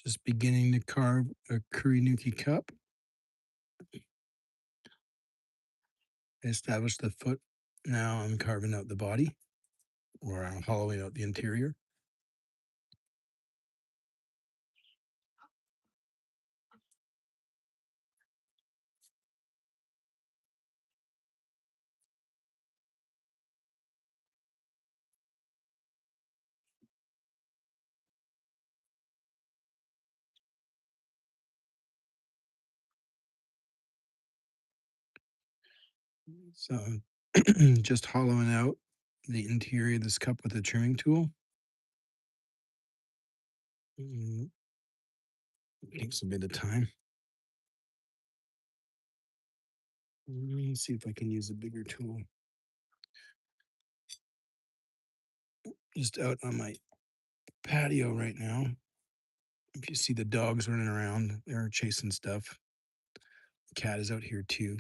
Just beginning to carve a Kurinuki cup. I established the foot. Now I'm carving out the body, or I'm hollowing out the interior. So just hollowing out the interior of this cup with a trimming tool. Mm, Takes a bit of time. Let me see if I can use a bigger tool. Just out on my patio right now. If you see the dogs running around, they're chasing stuff. The cat is out here too.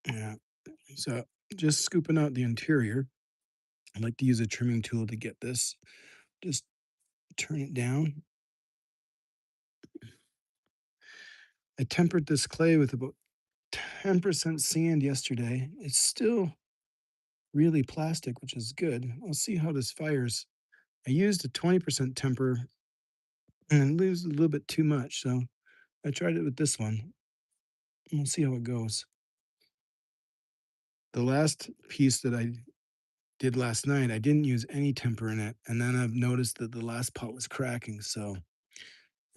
Yeah. So just scooping out the interior. I like to use a trimming tool to get this. Just turn it down. I tempered this clay with about 10% sand yesterday. It's still really plastic, which is good. I'll see how this fires. I used a 20% temper and it leaves a little bit too much. So I tried it with this one. We'll see how it goes. The last piece that I did last night, I didn't use any temper in it. And then I've noticed that the last pot was cracking. So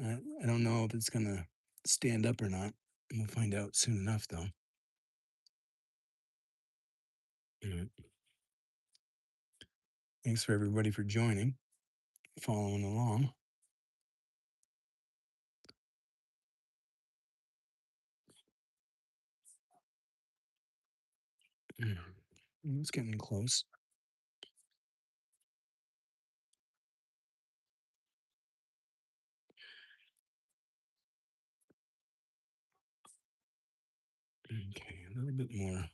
I don't know if it's going to stand up or not. We'll find out soon enough, though. Mm. Thanks for everybody for joining, following along. Mm. It's getting close. Okay, a little bit more.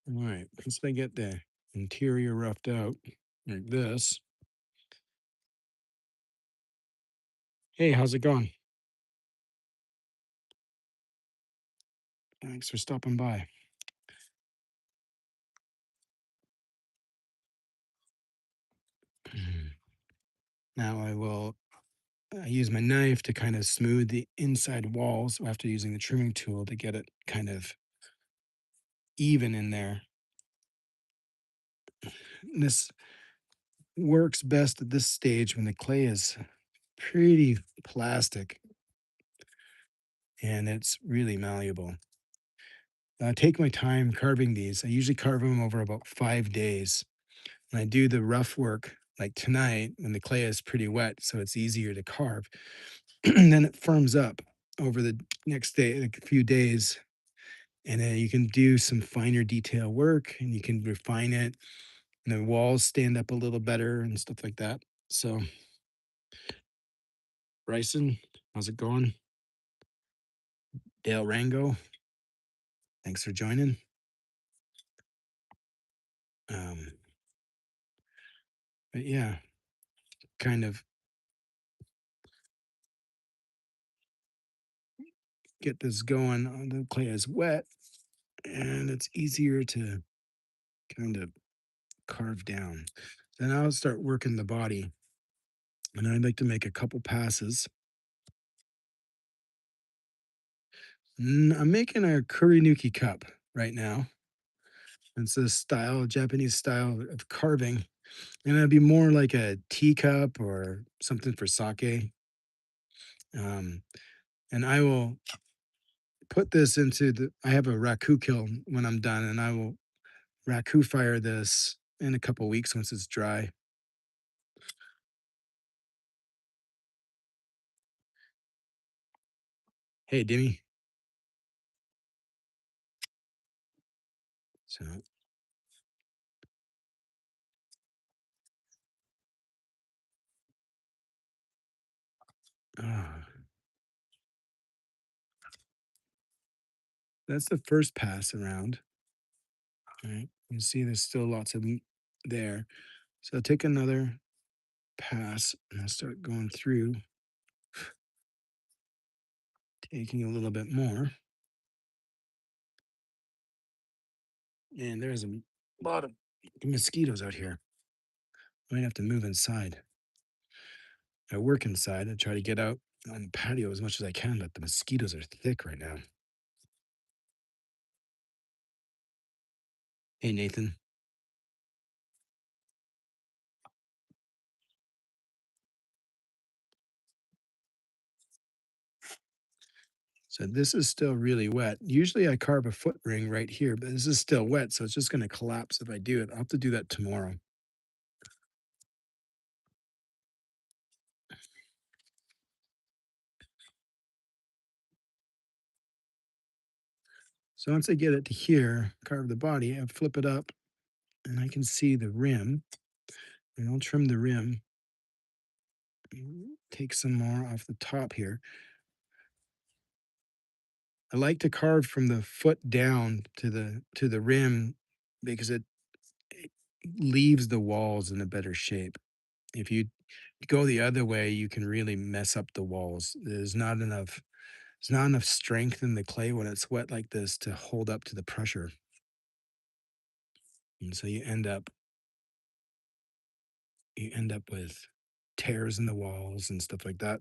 All right, once I get the interior roughed out like this. Hey, how's it going? Thanks for stopping by. Mm. Now I use my knife to kind of smooth the inside walls after using the trimming tool to get it kind of even in there. This works best at this stage when the clay is pretty plastic and it's really malleable. I take my time carving these. I usually carve them over about 5 days. And I do the rough work like tonight when the clay is pretty wet, so it's easier to carve. And then it firms up over the next day, like a few days. And then you can do some finer detail work and you can refine it. And the walls stand up a little better and stuff like that. So, Bryson, how's it going? Dale Rango, thanks for joining. Um, but yeah, kind of get this going. The clay is wet and it's easier to kind of carve down. Then I'll start working the body. And I'd like to make a couple passes. I'm making a Kurinuki cup right now. It's a style, Japanese style of carving. And it'd be more like a teacup or something for sake. Um, and I will put this into I have a raku kiln when I'm done, and I will raku fire this in a couple weeks once it's dry. Hey, Dimmy. So, ah, that's the first pass around. All right. You see there's still lots of meat there. So I'll take another pass and I'll start going through, taking a little bit more. And there's a lot of mosquitoes out here. I might have to move inside. I work inside. I try to get out on the patio as much as I can, but the mosquitoes are thick right now. Hey, Nathan. So this is still really wet. Usually I carve a foot ring right here, but this is still wet, so it's just going to collapse if I do it. I'll have to do that tomorrow. So once I get it to here, carve the body, I flip it up and I can see the rim. And I'll trim the rim, take some more off the top here. I like to carve from the foot down to the rim because it leaves the walls in a better shape. If you go the other way, you can really mess up the walls. There's not enough strength in the clay when it's wet like this to hold up to the pressure. And so you end up with tears in the walls and stuff like that.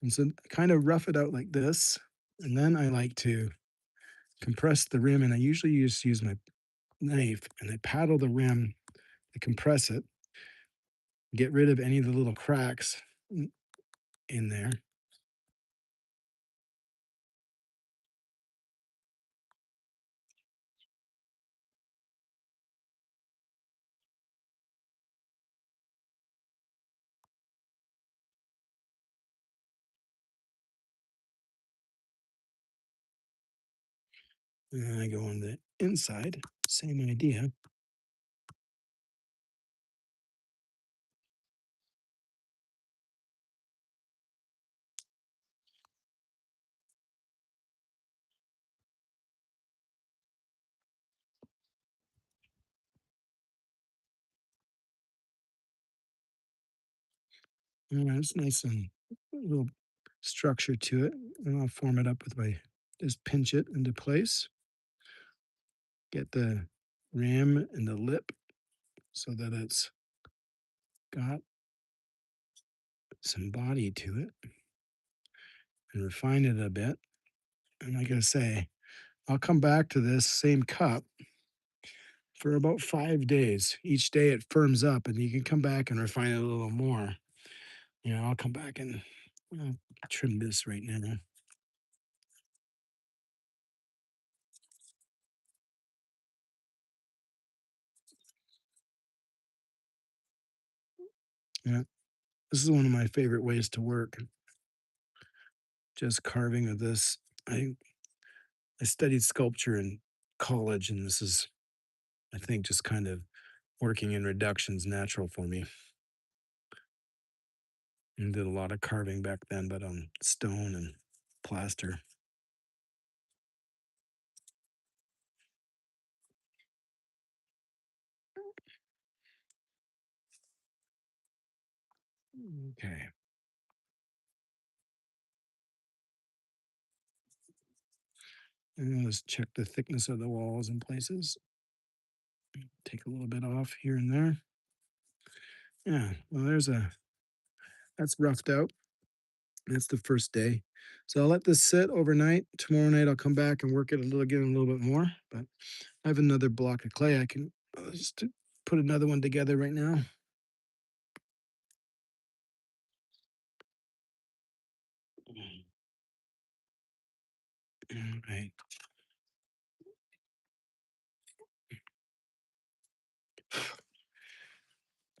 And so kind of rough it out like this. And then I like to compress the rim, and I usually just use my knife and I paddle the rim to compress it, get rid of any of the little cracks in there. And then I go on the inside, same idea. It's nice and a little structure to it. And I'll form it up with my, just pinch it into place, get the rim and the lip so that it's got some body to it and refine it a bit. And like I say, I'll come back to this same cup for about 5 days. Each day it firms up and you can come back and refine it a little more. I'll come back and uh, trim this right now. Yeah, this is one of my favorite ways to work. Just carving of this. I studied sculpture in college, and this is, I think, just kind of working in reductions natural for me. And did a lot of carving back then, but on stone and plaster. Okay. And let's check the thickness of the walls in places. Take a little bit off here and there. Yeah, well, that's roughed out. That's the first day. So I'll let this sit overnight. Tomorrow night I'll come back and work it a little again a little bit more. But I have another block of clay. I can just put another one together right now. All right.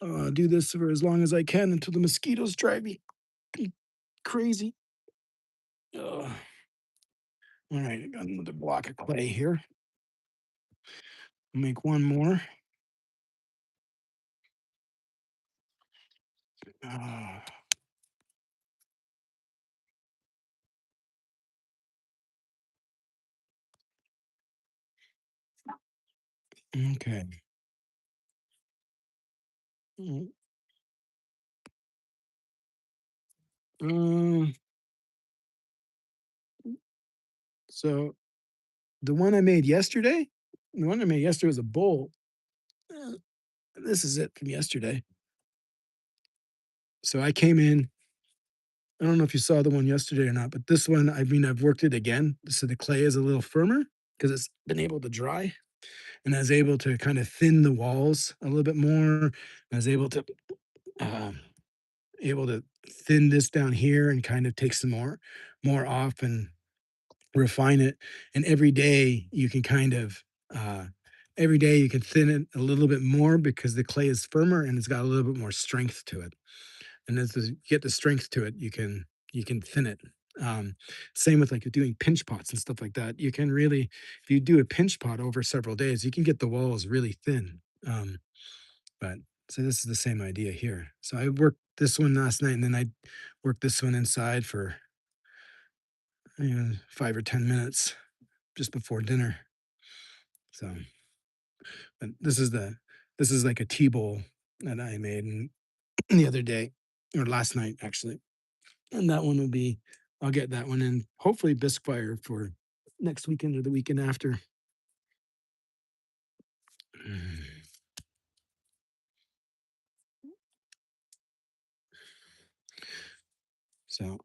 I'll do this for as long as I can until the mosquitoes drive me crazy. Ugh. All right, I got another block of clay here. I'll make one more. Uh, Okay. Mm, Um, so the one I made yesterday, the one I made yesterday was a bowl. Uh, this is it from yesterday. So I came in. I don't know if you saw the one yesterday or not, but this one, I mean, I've worked it again. So the clay is a little firmer because it's been able to dry, and I was able to kind of thin the walls a little bit more. I was um, able to thin this down here and kind of take some more off and refine it. And uh, every day you can thin it a little bit more because the clay is firmer and it's got a little bit more strength to it. And as you get the strength to it, you can thin it. Um, Same with like doing pinch pots and stuff like that. You can really, if you do a pinch pot over several days, you can get the walls really thin. But so this is the same idea here. So I worked this one last night, and then I worked this one inside for 5 or 10 minutes just before dinner. So, but this is like a tea bowl that I made the other day or last night actually, and that one will be. I'll get that one in hopefully bisque fire for next weekend or the weekend after. So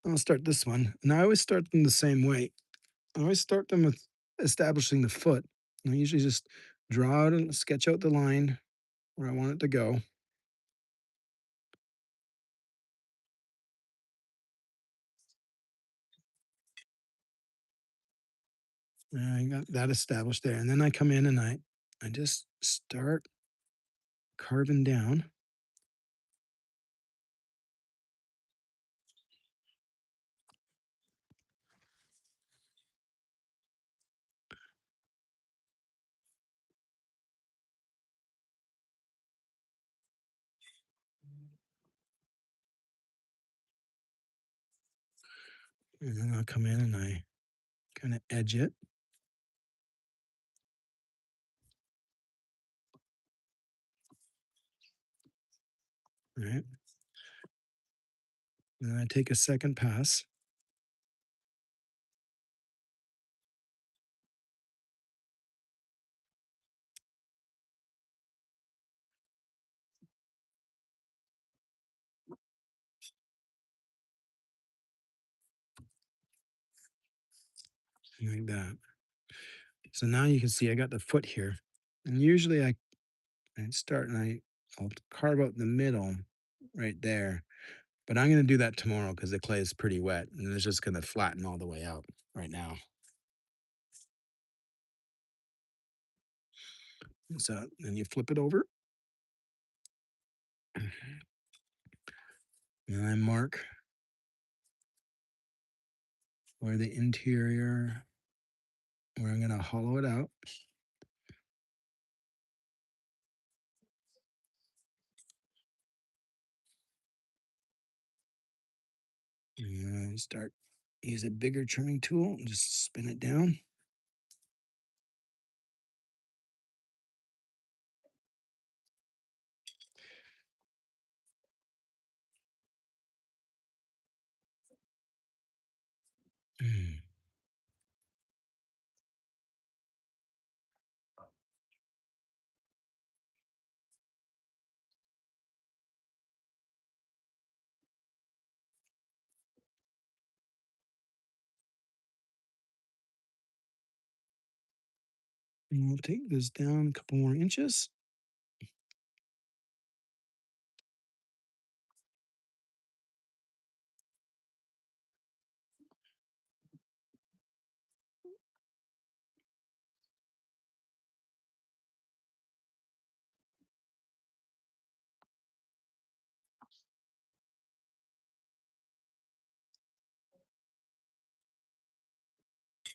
I'll start this one, and I always start them the same way. I always start them with establishing the foot. And I usually just draw it and sketch out the line where I want it to go. And I got that established there. And then I come in and I just start carving down. And then I'll come in and I kind of edge it. Right. And then I take a second pass like that. So now you can see I got the foot here. And usually I start and I'll carve out the middle right there. But I'm going to do that tomorrow because the clay is pretty wet and it's just going to flatten all the way out right now. So then you flip it over and I mark where the interior, where I'm going to hollow it out. And I start, use a bigger trimming tool and just spin it down. Mm. And we'll take this down a couple more inches.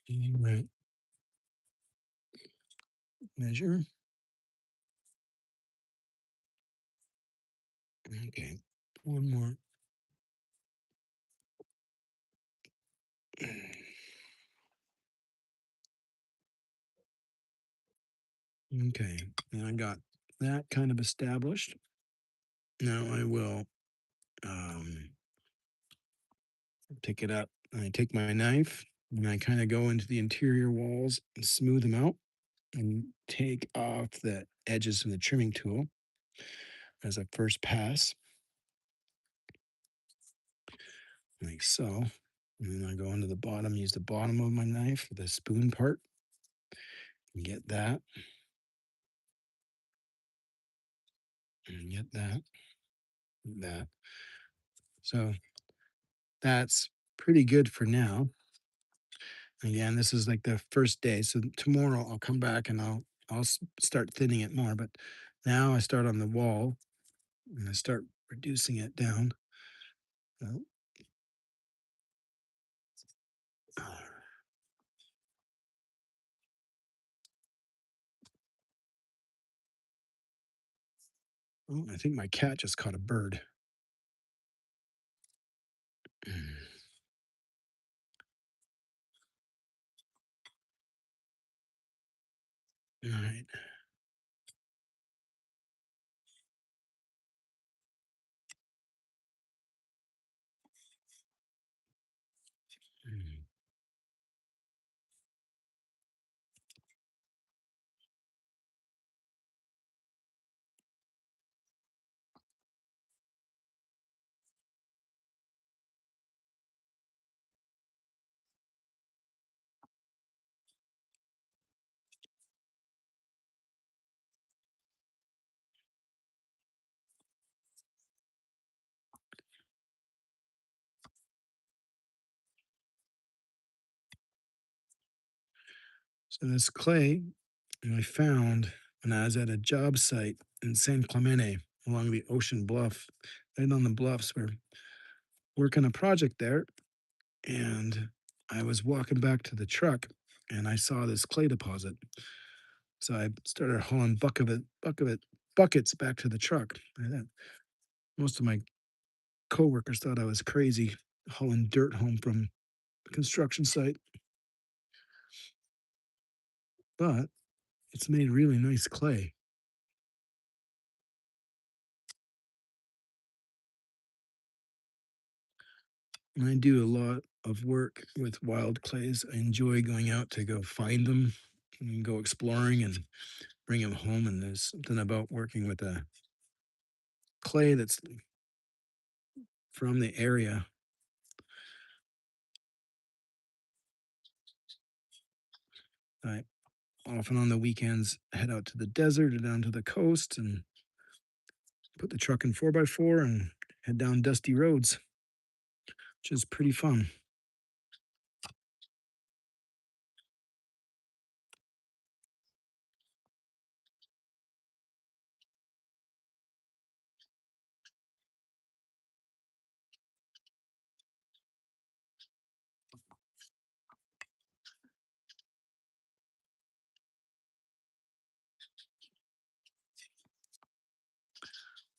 Right. Measure. Okay. One more. Okay, and I got that kind of established. Now I will pick it up. I take my knife and I kind of go into the interior walls and smooth them out and take off the edges from the trimming tool as a first pass, like so. And then I go into the bottom, use the bottom of my knife for the spoon part, and get that, and get that, that. So that's pretty good for now. Again, this is like the first day. So tomorrow I'll come back and I'll start thinning it more. But now I start on the wall and I start reducing it down. Oh, oh, I think my cat just caught a bird. All right. So this clay I found when I was at a job site in San Clemente along the ocean bluff. Right on the bluffs, we're working a project there, and I was walking back to the truck and I saw this clay deposit. So I started hauling buckets back to the truck. Most of my coworkers thought I was crazy hauling dirt home from a construction site, but it's made really nice clay. And I do a lot of work with wild clays. I enjoy going out to go find them and go exploring and bring them home. And there's something about working with a clay that's from the area. I often on the weekends head out to the desert or down to the coast and put the truck in 4x4 and head down dusty roads, which is pretty fun.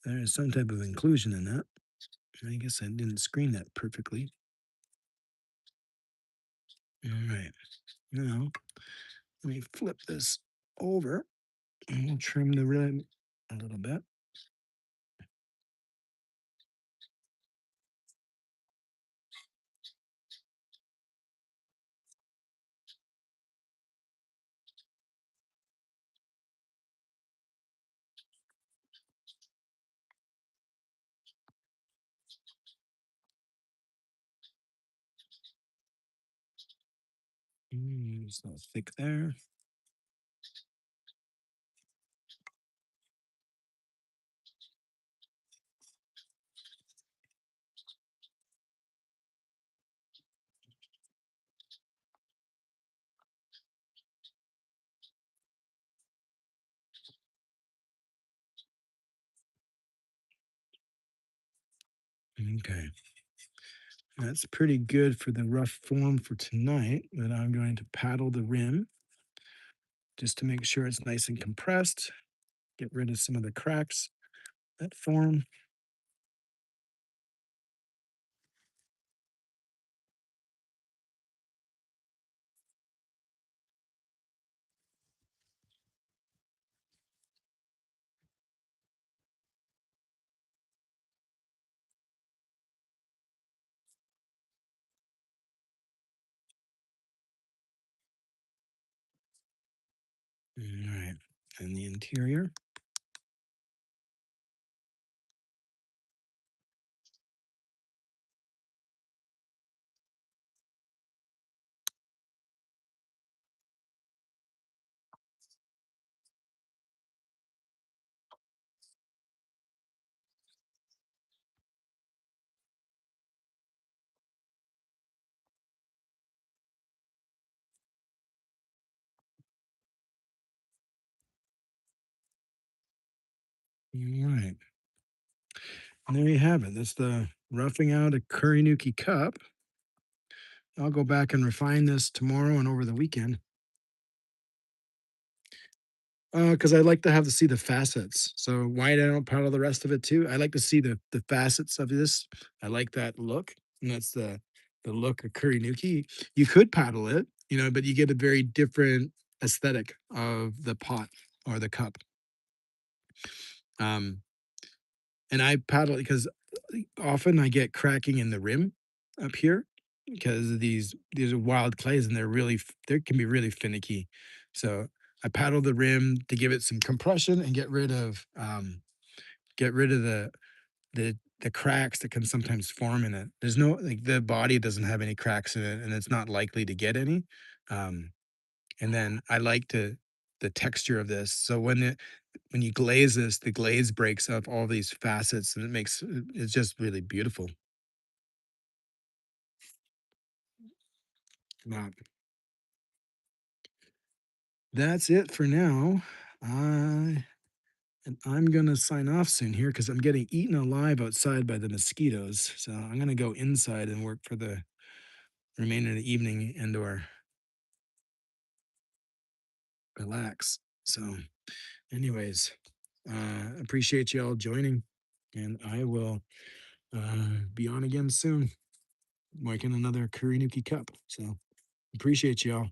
There is some type of inclusion in that. I guess I didn't screen that perfectly. All right. Now, let me flip this over and we'll trim the rim a little bit. It's not thick there. Okay. That's pretty good for the rough form for tonight. But I'm going to paddle the rim just to make sure it's nice and compressed, get rid of some of the cracks that form. All right. And the interior. All right. And there you have it. That's the roughing out a Kurinuki cup. I'll go back and refine this tomorrow and over the weekend. Because I like to have to see the facets. So why I don't paddle the rest of it too? I like to see the facets of this. I like that look, and that's the look of Kurinuki. You could paddle it, but you get a very different aesthetic of the pot or the cup. Um, and I paddle because often I get cracking in the rim up here because of these are wild clays and they can be really finicky. So I paddle the rim to give it some compression and get rid of the cracks that can sometimes form in it. There's no like the body doesn't have any cracks in it and it's not likely to get any. Um, and then I like the texture of this. So when you glaze this, the glaze breaks up all these facets and it's just really beautiful. Now, that's it for now. I and I'm gonna sign off soon here because I'm getting eaten alive outside by the mosquitoes. So I'm gonna go inside and work for the remainder of the evening and or relax. So, anyways, appreciate you all joining, and I will be on again soon, making another Kurinuki cup. So appreciate y'all.